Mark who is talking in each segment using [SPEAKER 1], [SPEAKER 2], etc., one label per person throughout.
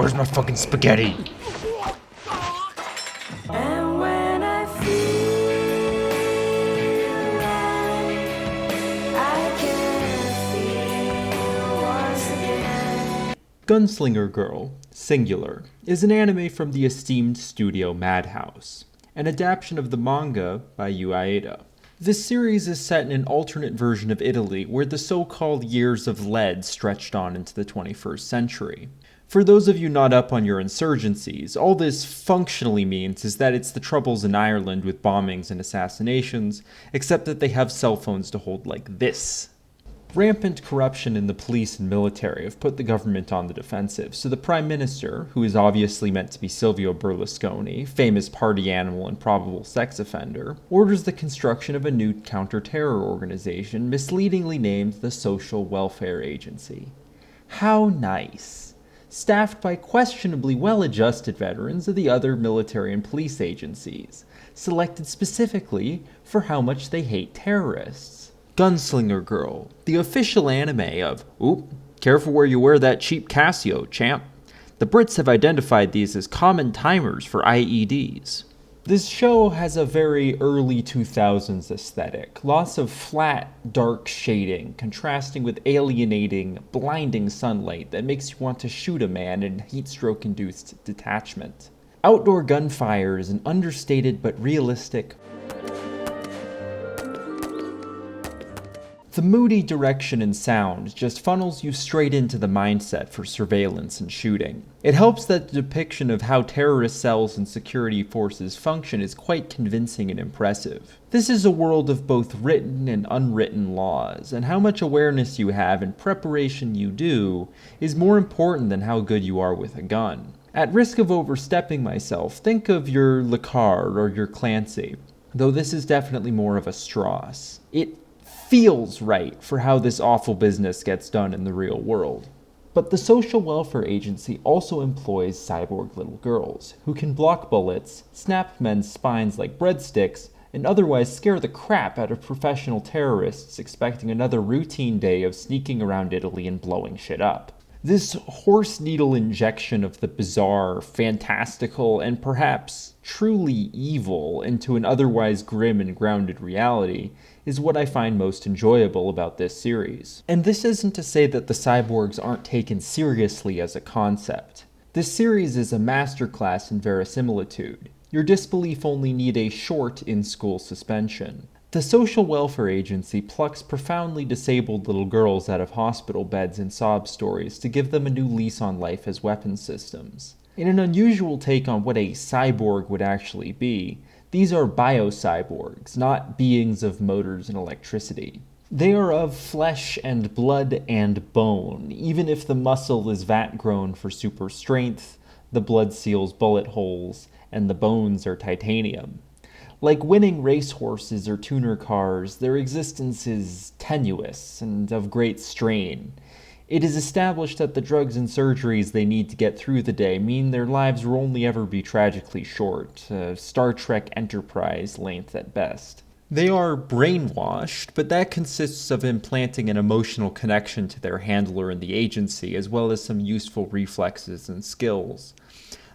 [SPEAKER 1] Where's my fucking spaghetti?
[SPEAKER 2] And when I feel like I can feel once again.
[SPEAKER 3] Gunslinger Girl, singular, is an anime from the esteemed studio Madhouse, an adaptation of the manga by Yu Aeda. This series is set in an alternate version of Italy where the so-called years of lead stretched on into the 21st century. For those of you not up on your insurgencies, all this functionally means is that it's the troubles in Ireland with bombings and assassinations, except that they have cell phones to hold like this. Rampant corruption in the police and military have put the government on the defensive, so the Prime Minister, who is obviously meant to be Silvio Berlusconi, famous party animal and probable sex offender, orders the construction of a new counter-terror organization misleadingly named the Social Welfare Agency. How nice! Staffed by questionably well-adjusted veterans of the other military and police agencies, selected specifically for how much they hate terrorists. Gunslinger Girl, the official anime of, oop, careful where you wear that cheap Casio, champ. The Brits have identified these as common timers for IEDs. This show has a very early 2000s aesthetic, lots of flat, dark shading, contrasting with alienating, blinding sunlight that makes you want to shoot a man in heatstroke-induced detachment. Outdoor gunfire is an understated but realistic. The moody direction and sound just funnels you straight into the mindset for surveillance and shooting. It helps that the depiction of how terrorist cells and security forces function is quite convincing and impressive. This is a world of both written and unwritten laws, and how much awareness you have and preparation you do is more important than how good you are with a gun. At risk of overstepping myself, think of your Lecard or your Clancy, though this is definitely more of a Strauss. It feels right for how this awful business gets done in the real world. But the Social Welfare Agency also employs cyborg little girls, who can block bullets, snap men's spines like breadsticks, and otherwise scare the crap out of professional terrorists expecting another routine day of sneaking around Italy and blowing shit up. This horse needle injection of the bizarre, fantastical, and perhaps truly evil into an otherwise grim and grounded reality is what I find most enjoyable about this series. And this isn't to say that the cyborgs aren't taken seriously as a concept. This series is a masterclass in verisimilitude. Your disbelief only need a short in-school suspension. The Social Welfare Agency plucks profoundly disabled little girls out of hospital beds in sob stories to give them a new lease on life as weapon systems. In an unusual take on what a cyborg would actually be, these are biocyborgs, not beings of motors and electricity. They are of flesh and blood and bone, even if the muscle is vat-grown for super strength, the blood seals bullet holes, and the bones are titanium. Like winning racehorses or tuner cars, their existence is tenuous and of great strain. It is established that the drugs and surgeries they need to get through the day mean their lives will only ever be tragically short, Star Trek Enterprise length at best. They are brainwashed, but that consists of implanting an emotional connection to their handler in the agency, as well as some useful reflexes and skills.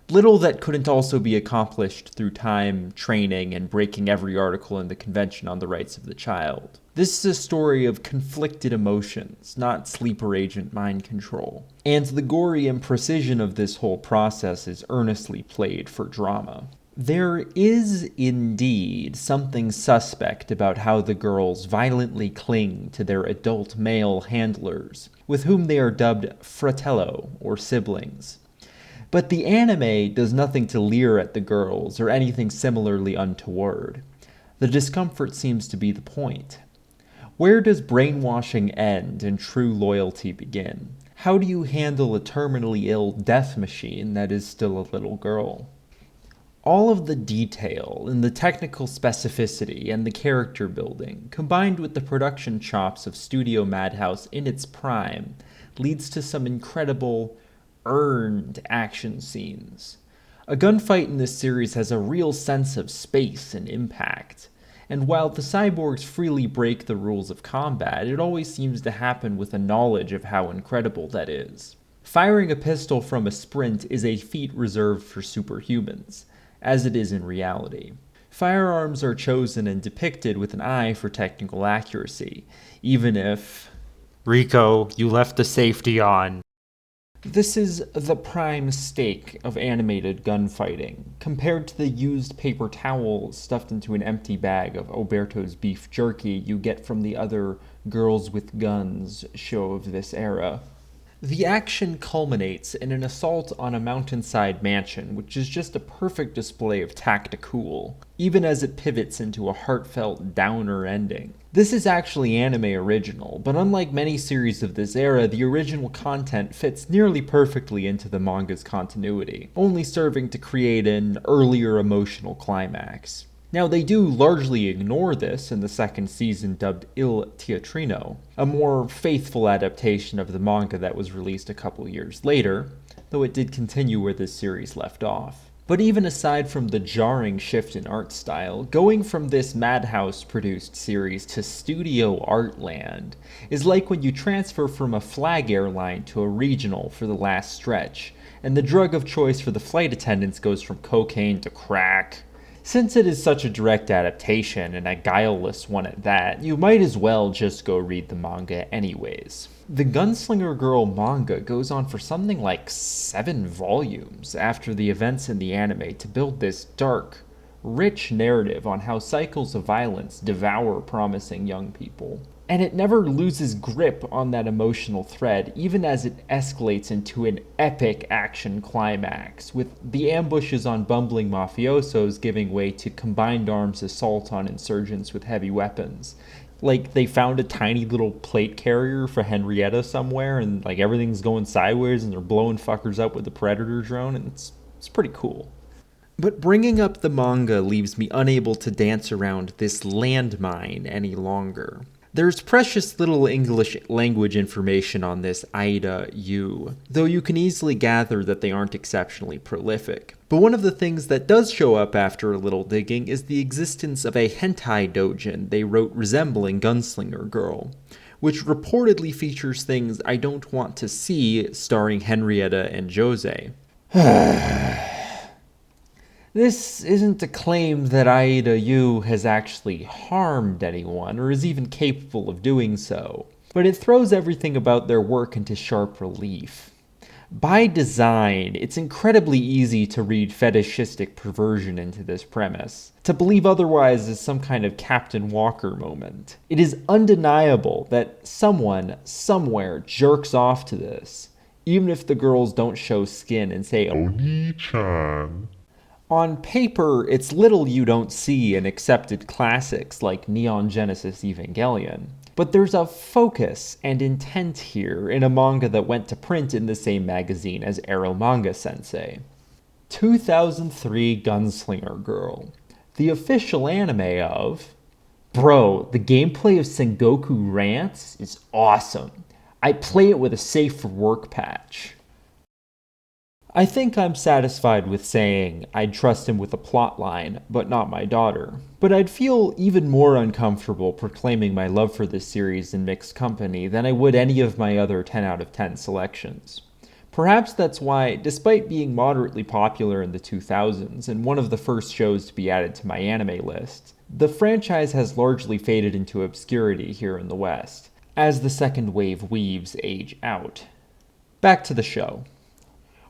[SPEAKER 3] Little that couldn't also be accomplished through time, training, and breaking every article in the Convention on the Rights of the Child. This is a story of conflicted emotions, not sleeper agent mind control. And the gory imprecision of this whole process is earnestly played for drama. There is indeed something suspect about how the girls violently cling to their adult male handlers, with whom they are dubbed fratello, or siblings. But the anime does nothing to leer at the girls or anything similarly untoward. The discomfort seems to be the point. Where does brainwashing end and true loyalty begin? How do you handle a terminally ill death machine that is still a little girl? All of the detail and the technical specificity and the character building, combined with the production chops of Studio Madhouse in its prime, leads to some incredible earned action scenes. A gunfight in this series has a real sense of space and impact, and while the cyborgs freely break the rules of combat, it always seems to happen with a knowledge of how incredible that is. Firing a pistol from a sprint is a feat reserved for superhumans, as it is in reality. Firearms are chosen and depicted with an eye for technical accuracy, even if... Rico, you left the safety on. This is the prime stake of animated gunfighting, compared to the used paper towel stuffed into an empty bag of Oberto's beef jerky you get from the other Girls with Guns show of this era. The action culminates in an assault on a mountainside mansion, which is just a perfect display of tacticool, even as it pivots into a heartfelt downer ending. This is actually anime original, but unlike many series of this era, the original content fits nearly perfectly into the manga's continuity, only serving to create an earlier emotional climax. Now, they do largely ignore this in the second season dubbed Il Teatrino, a more faithful adaptation of the manga that was released a couple years later, though it did continue where this series left off. But even aside from the jarring shift in art style, going from this Madhouse-produced series to Studio Artland is like when you transfer from a flag airline to a regional for the last stretch, and the drug of choice for the flight attendants goes from cocaine to crack. Since it is such a direct adaptation, and a guileless one at that, you might as well just go read the manga anyways. The Gunslinger Girl manga goes on for something like 7 volumes after the events in the anime to build this dark, rich narrative on how cycles of violence devour promising young people. And it never loses grip on that emotional thread, even as it escalates into an epic action climax, with the ambushes on bumbling mafiosos giving way to combined arms assault on insurgents with heavy weapons. Like, they found a tiny little plate carrier for Henrietta somewhere, and like everything's going sideways, and they're blowing fuckers up with the Predator drone, and it's pretty cool. But bringing up the manga leaves me unable to dance around this landmine any longer. There's precious little English language information on this Ida Yu, though you can easily gather that they aren't exceptionally prolific. But one of the things that does show up after a little digging is the existence of a hentai doujin they wrote resembling Gunslinger Girl, which reportedly features things I don't want to see starring Henrietta and Jose. This isn't to claim that Aida Yu has actually harmed anyone, or is even capable of doing so, but it throws everything about their work into sharp relief. By design, it's incredibly easy to read fetishistic perversion into this premise. To believe otherwise is some kind of Captain Walker moment. It is undeniable that someone, somewhere, jerks off to this, even if the girls don't show skin and say, "Oni-chan." On paper, it's little you don't see in accepted classics like Neon Genesis Evangelion. But there's a focus and intent here in a manga that went to print in the same magazine as Arrow Manga Sensei. 2003 Gunslinger Girl. The official anime of... Bro, the gameplay of Sengoku Rants is awesome. I play it with a safe for work patch. I think I'm satisfied with saying I'd trust him with a plotline, but not my daughter. But I'd feel even more uncomfortable proclaiming my love for this series in mixed company than I would any of my other 10 out of 10 selections. Perhaps that's why, despite being moderately popular in the 2000s and one of the first shows to be added to my anime list, the franchise has largely faded into obscurity here in the West, as the second wave weaves age out. Back to the show.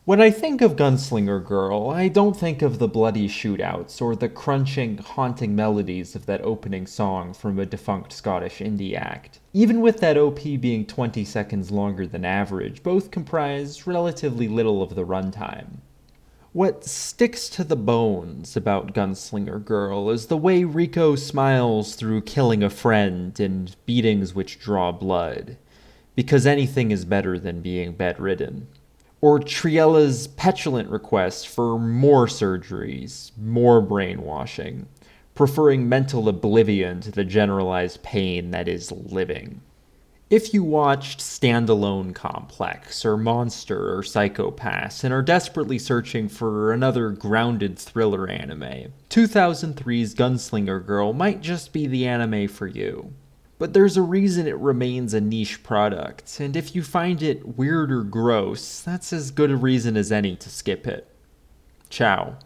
[SPEAKER 3] When I think of Gunslinger Girl, I don't think of the bloody shootouts or the crunching, haunting melodies of that opening song from a defunct Scottish indie act. Even with that OP being 20 seconds longer than average, both comprise relatively little of the runtime. What sticks to the bones about Gunslinger Girl is the way Rico smiles through killing a friend and beatings which draw blood, because anything is better than being bedridden. Or Triella's petulant request for more surgeries, more brainwashing, preferring mental oblivion to the generalized pain that is living. If you watched Standalone Complex, or Monster, or Psycho-Pass, and are desperately searching for another grounded thriller anime, 2003's Gunslinger Girl might just be the anime for you. But there's a reason it remains a niche product, and if you find it weird or gross, that's as good a reason as any to skip it. Ciao.